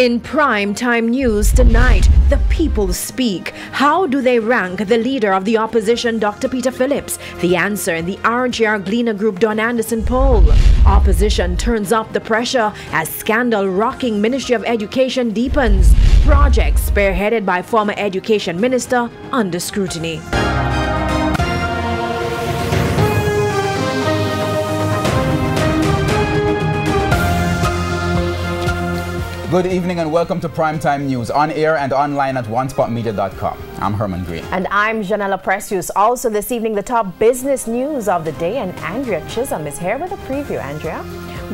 In prime time news tonight, the people speak. How do they rank the leader of the opposition, Dr. Peter Phillips? The answer in the RGR Gleaner Group Don Anderson poll. Opposition turns up the pressure as scandal rocking Ministry of Education deepens. Projects spearheaded by former Education Minister under scrutiny. Good evening and welcome to Primetime News, on air and online at onespotmedia.com. I'm Herman Green. And I'm Janella Precious. Also this evening, the top business news of the day, and Andrea Chisholm is here with a preview. Andrea?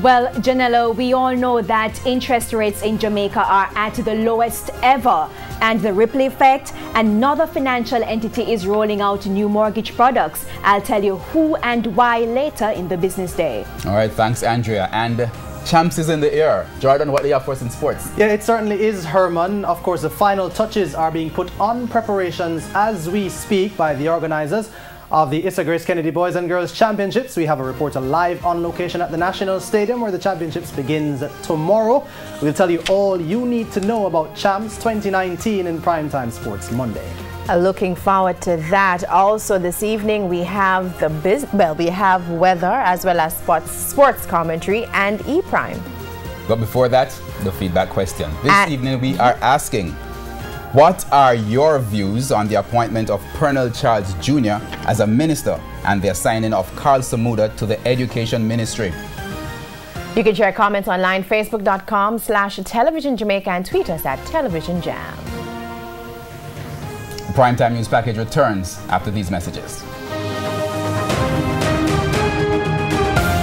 Well, Janella, we all know that interest rates in Jamaica are at the lowest ever, and the ripple effect, another financial entity is rolling out new mortgage products. I'll tell you who and why later in the business day. All right, thanks, Andrea. And Champs is in the air. Jordan, what do you have for us in sports? Yeah, it certainly is, Herman. Of course, the final touches are being put on preparations as we speak by the organizers of the Issa Grace Kennedy Boys and Girls Championships. We have a reporter live on location at the National Stadium where the championships begins tomorrow. We'll tell you all you need to know about Champs 2019 in Primetime Sports Monday. Looking forward to that. Also this evening we have we have weather as well as sports commentary and E-Prime. But before that, the feedback question. This evening we are asking, what are your views on the appointment of Pernell Charles Jr. as a minister and the assigning of Carl Samuda to the Education Ministry? You can share comments online, facebook.com/Television Jamaica, and tweet us at Television Jam. Primetime News Package returns after these messages.